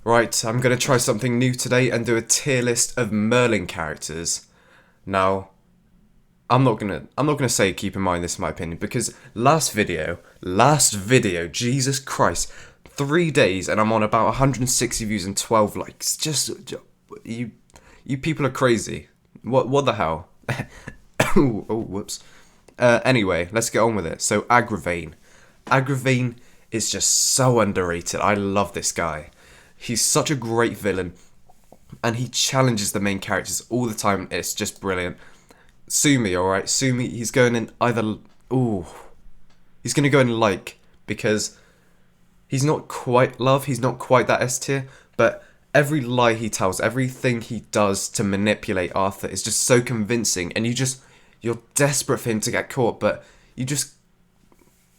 Right, I'm going to try something new today and do a tier list of Merlin characters. Now, I'm not gonna say keep in mind this is my opinion because last video, Jesus Christ, 3 days and I'm on about 160 views and 12 likes. You, you people are crazy. What the hell? Oh, whoops. Anyway, let's get on with it. So Agravain is just so underrated. I love this guy. He's such a great villain, and he challenges the main characters all the time. It's just brilliant. Sumi, alright? Sumi, he's going in either. Ooh. He's going to go in like, because he's not quite love, he's not quite that S tier, but every lie he tells, everything he does to manipulate Arthur is just so convincing, and you're desperate for him to get caught, but you just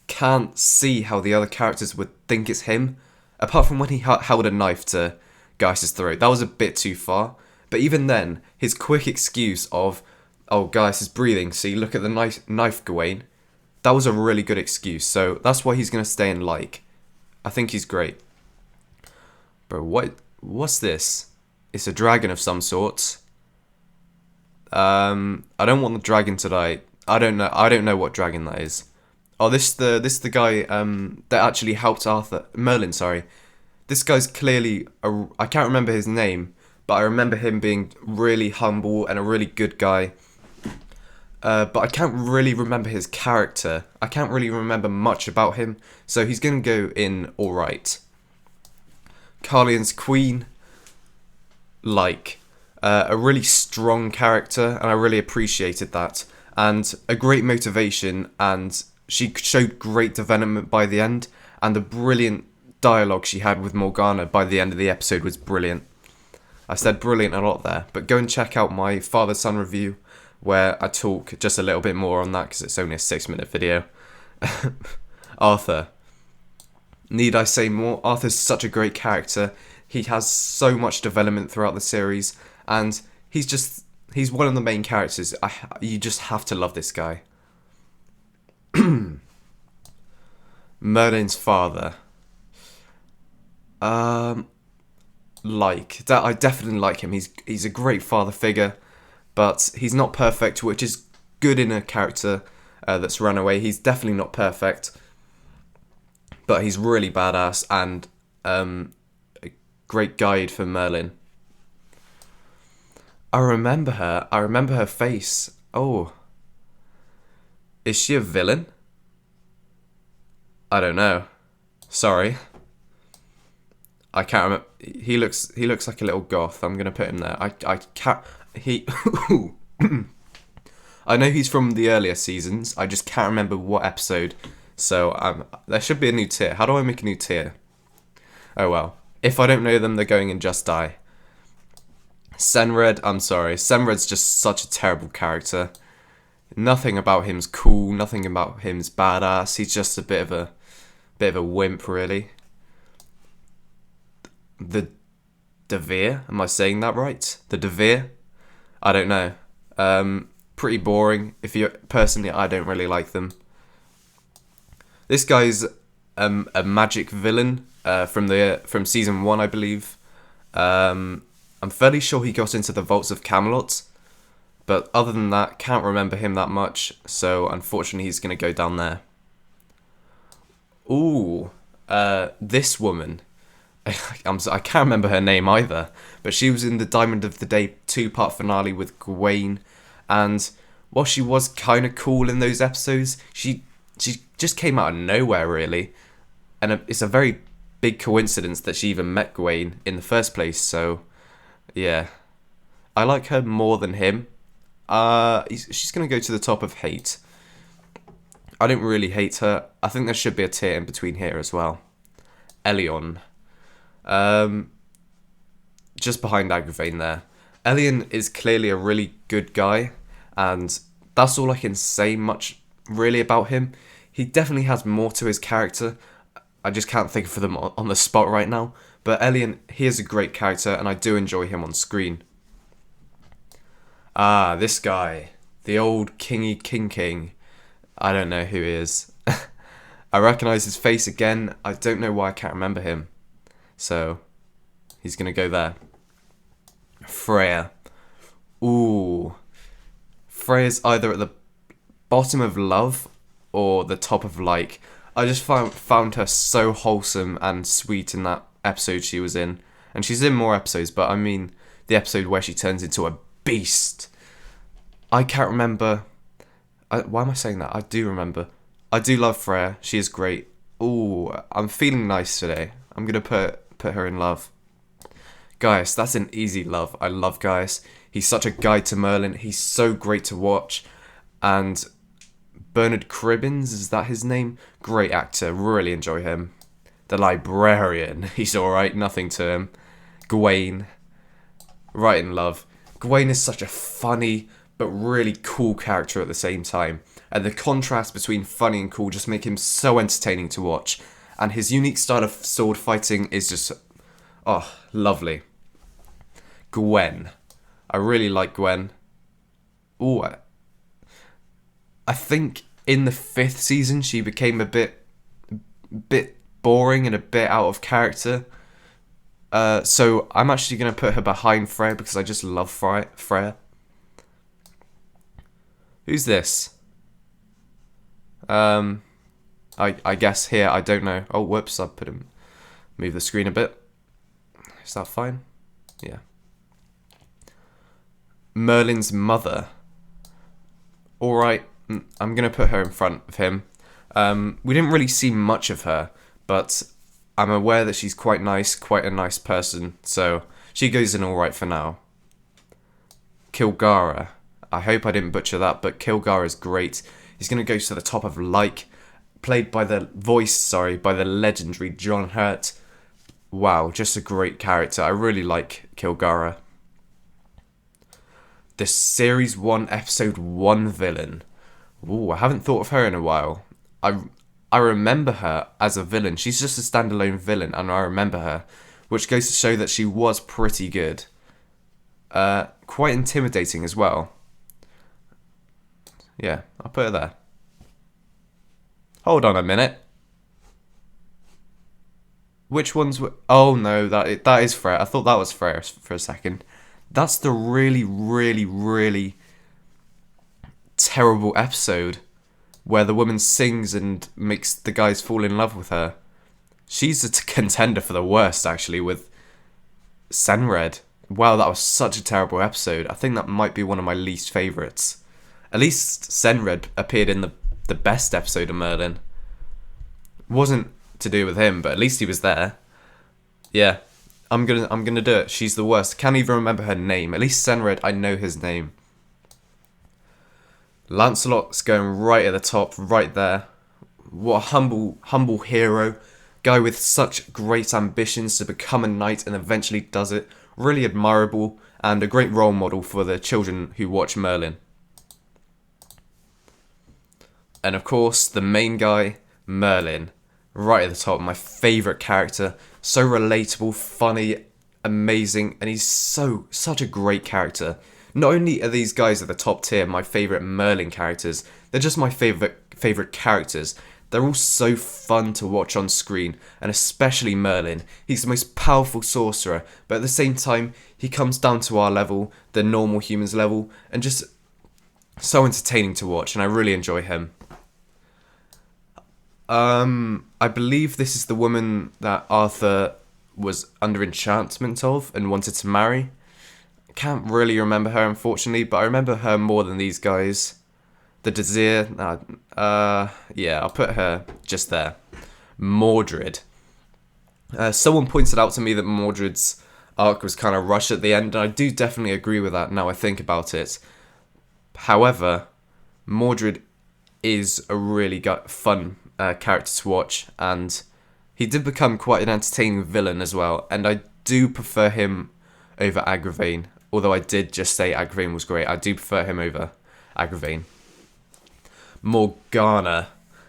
can't see how the other characters would think it's him. Apart from when he held a knife to Gaius's throat. That was a bit too far. But even then, his quick excuse of, oh, Gaius is breathing, so you look at the knife, Gawain. That was a really good excuse. So that's why he's going to stay in like. I think he's great. Bro, what's this? It's a dragon of some sort. I don't want the dragon to die. I don't know what dragon that is. Oh, this the guy that actually helped Arthur. Merlin, sorry. This guy's clearly I can't remember his name, but I remember him being really humble and a really good guy. But I can't really remember his character. I can't really remember much about him, so he's gonna go in alright. Carlion's queen, like a really strong character, and I really appreciated that, and a great motivation, and she showed great development by the end, and the brilliant dialogue she had with Morgana by the end of the episode was brilliant. I said brilliant a lot there, but go and check out my father-son review where I talk just a little bit more on that because it's only a 6-minute video. Arthur. Need I say more? Arthur's such a great character. He has so much development throughout the series, and he's one of the main characters. You just have to love this guy. Merlin's father. Like that, I definitely like him. He's a great father figure, but he's not perfect, which is good in a character that's run away. He's definitely not perfect, but he's really badass and a great guide for Merlin. I remember her. I remember her face. Oh, is she a villain? I don't know. Sorry. I can't remember. He looks like a little goth. I'm gonna put him there. I can't. He. I know he's from the earlier seasons. I just can't remember what episode. So there should be a new tier. How do I make a new tier? Oh well. If I don't know them, they're going in Just Die. Senred. I'm sorry. Senred's just such a terrible character. Nothing about him's cool. Nothing about him's badass. He's just a bit of a wimp, really. The Devere, am I saying that right? The Devere? I don't know. Pretty boring. Personally, I don't really like them. This guy's a magic villain from season 1, I believe. I'm fairly sure he got into the Vaults of Camelot, but other than that, can't remember him that much. So unfortunately, he's gonna go down there. Ooh, this woman. I can't remember her name either, but she was in the Diamond of the Day 2-part finale with Gawain, and while she was kind of cool in those episodes, she just came out of nowhere, really, and it's a very big coincidence that she even met Gawain in the first place, so yeah. I like her more than him. She's going to go to the top of hate. I don't really hate her. I think there should be a tier in between here as well. Elion. Just behind Agravain there. Elion is clearly a really good guy, and that's all I can say much really about him. He definitely has more to his character. I just can't think of them on the spot right now. But Elion, he is a great character, and I do enjoy him on screen. Ah, this guy. The old Kingy King. I don't know who he is. I recognise his face again. I don't know why I can't remember him. So, He's going to go there. Freya. Ooh. Freya's either at the bottom of love or the top of like. I just found her so wholesome and sweet in that episode she was in. And she's in more episodes, but I mean the episode where she turns into a beast. I can't remember. Why am I saying that? I do remember. I do love Freya. She is great. Ooh, I'm feeling nice today. I'm going to put her in love. Gaius, that's an easy love. I love Gaius. He's such a guide to Merlin. He's so great to watch. And Bernard Cribbins, is that his name? Great actor. Really enjoy him. The librarian. He's alright. Nothing to him. Gawain. Right in love. Gawain is such a funny but really cool character at the same time. And the contrast between funny and cool just make him so entertaining to watch. And his unique style of sword fighting is just, oh, lovely. Gwen. I really like Gwen. Ooh, I think in the 5th season she became a bit boring and a bit out of character. So I'm actually going to put her behind Freya because I just love Freya. Who's this? I guess here, I don't know. Oh, whoops, I put him. Move the screen a bit. Is that fine? Yeah. Merlin's mother. Alright, I'm going to put her in front of him. We didn't really see much of her, but I'm aware that she's quite nice, quite a nice person, so she goes in alright for now. Kilgara. I hope I didn't butcher that, but Kilgara is great. He's going to go to the top of like, played by the legendary John Hurt. Wow, just a great character. I really like Kilgara. The Series 1, Episode 1 villain. Ooh, I haven't thought of her in a while. I remember her as a villain. She's just a standalone villain, and I remember her, which goes to show that she was pretty good. Quite intimidating as well. Yeah, I'll put her there. Hold on a minute. Which ones were... Oh no, that is Freya. I thought that was Freya for a second. That's the really, really, really terrible episode where the woman sings and makes the guys fall in love with her. She's a contender for the worst, actually, with Senred. Wow, that was such a terrible episode. I think that might be one of my least favourites. At least Senred appeared in the best episode of Merlin. Wasn't to do with him, but at least he was there. Yeah, I'm gonna do it. She's the worst. Can't even remember her name. At least Senred, I know his name. Lancelot's going right at the top, right there. What a humble hero. Guy with such great ambitions to become a knight and eventually does it. Really admirable and a great role model for the children who watch Merlin. And of course, the main guy, Merlin. Right at the top, my favourite character. So relatable, funny, amazing, and he's such a great character. Not only are these guys at the top tier my favourite Merlin characters, they're just my favourite characters. They're all so fun to watch on screen, and especially Merlin. He's the most powerful sorcerer, but at the same time, he comes down to our level, the normal humans level, and just so entertaining to watch, and I really enjoy him. I believe this is the woman that Arthur was under enchantment of and wanted to marry. I can't really remember her, unfortunately, but I remember her more than these guys. The Desir, yeah, I'll put her just there. Mordred. Someone pointed out to me that Mordred's arc was kind of rushed at the end, and I do definitely agree with that now I think about it. However, Mordred is a really fun character to watch, and he did become quite an entertaining villain as well, and I do prefer him over Agravain. Although I did just say Agravain was great, I do prefer him over Agravain. Morgana.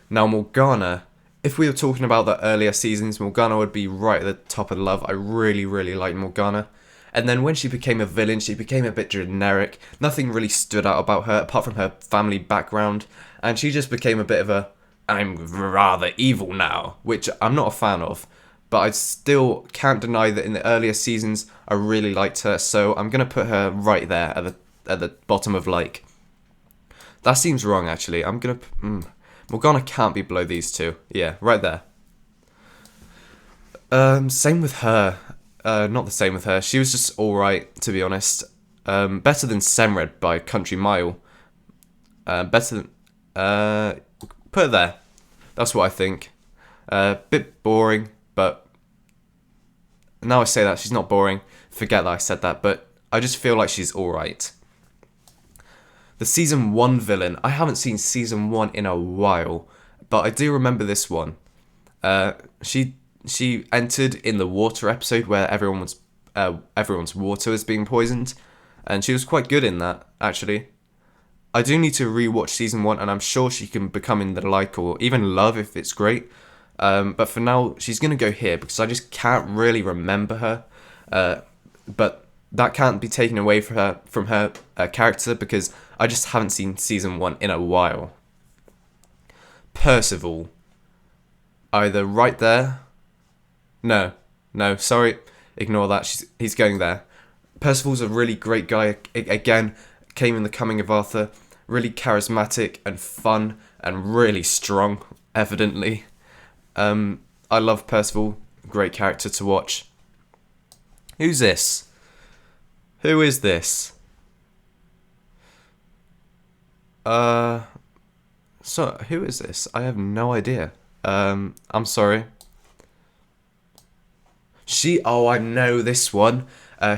Now Morgana, if we were talking about the earlier seasons, Morgana would be right at the top of the love. I really, really like Morgana. And then when she became a villain, she became a bit generic. Nothing really stood out about her, apart from her family background. And she just became a bit of a, I'm rather evil now, which I'm not a fan of. but I still can't deny that in the earlier seasons I really liked her, so I'm gonna put her right there at the bottom of like. That seems wrong actually. I'm gonna Morgana can't be below these two. Yeah, right there. Same with her. Not the same with her. She was just alright, to be honest. Better than Semred by country mile. Better than put her there. That's what I think. Bit boring, but now I say that she's not boring. Forget that I said that, but I just feel like she's alright. The season 1 villain. I haven't seen season 1 in a while, but I do remember this one. She entered in the water episode where everyone's water is being poisoned, and she was quite good in that actually. I do need to rewatch season 1, and I'm sure she can become in the like or even love if it's great. But for now, she's gonna go here because I just can't really remember her. But that can't be taken away from her character because I just haven't seen season 1 in a while. Percival, either right there. No, sorry, ignore that. He's going there. Percival's a really great guy. Again, came in the Coming of Arthur. Really charismatic and fun and really strong, evidently. I love Percival. Great character to watch. Who's this? Who is this? So who is this? I have no idea. I'm sorry. Oh, I know this one.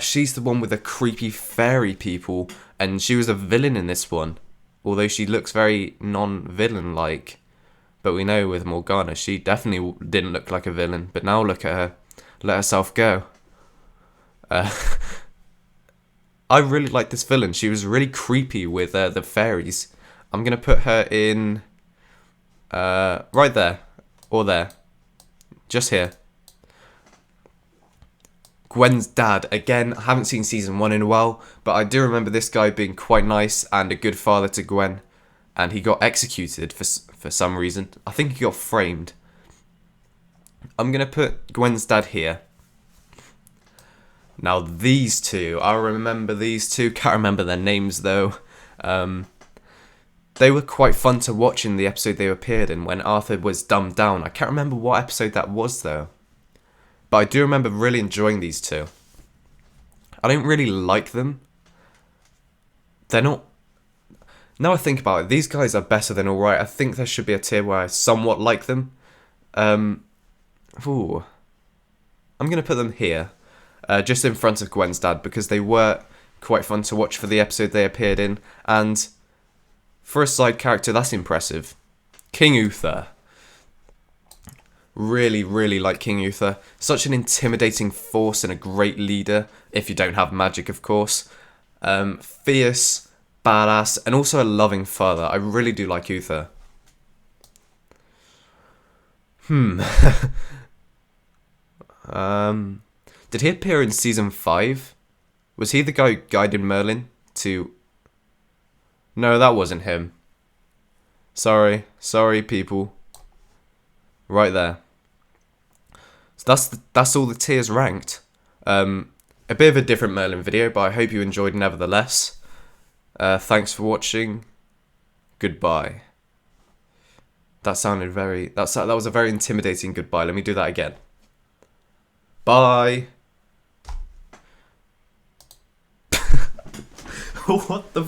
She's the one with the creepy fairy people, and she was a villain in this one. Although she looks very non-villain-like. But we know with Morgana, she definitely didn't look like a villain. But now look at her. Let herself go. I really like this villain. She was really creepy with the fairies. I'm going to put her in right there. Or there. Just here. Gwen's dad. Again, I haven't seen season 1 in a while, but I do remember this guy being quite nice and a good father to Gwen. And he got executed for some reason. I think he got framed. I'm going to put Gwen's dad here. Now these two, I remember these two. Can't remember their names though. They were quite fun to watch in the episode they appeared in when Arthur was dumbed down. I can't remember what episode that was though. But I do remember really enjoying these two. I don't really like them. They're not... Now I think about it, these guys are better than alright. I think there should be a tier where I somewhat like them. Ooh. I'm going to put them here. Just in front of Gwen's dad, because they were quite fun to watch for the episode they appeared in. And for a side character, that's impressive. King Uther. Really, really like King Uther. Such an intimidating force and a great leader, if you don't have magic, of course. Fierce, badass, and also a loving father. I really do like Uther. Did he appear in season 5? Was he the guy who guided Merlin to... No, that wasn't him. Sorry people. Right there. So that's all the tiers ranked. A bit of a different Merlin video, but I hope you enjoyed nevertheless. Thanks for watching. Goodbye. That sounded very... That was a very intimidating goodbye. Let me do that again. Bye. What the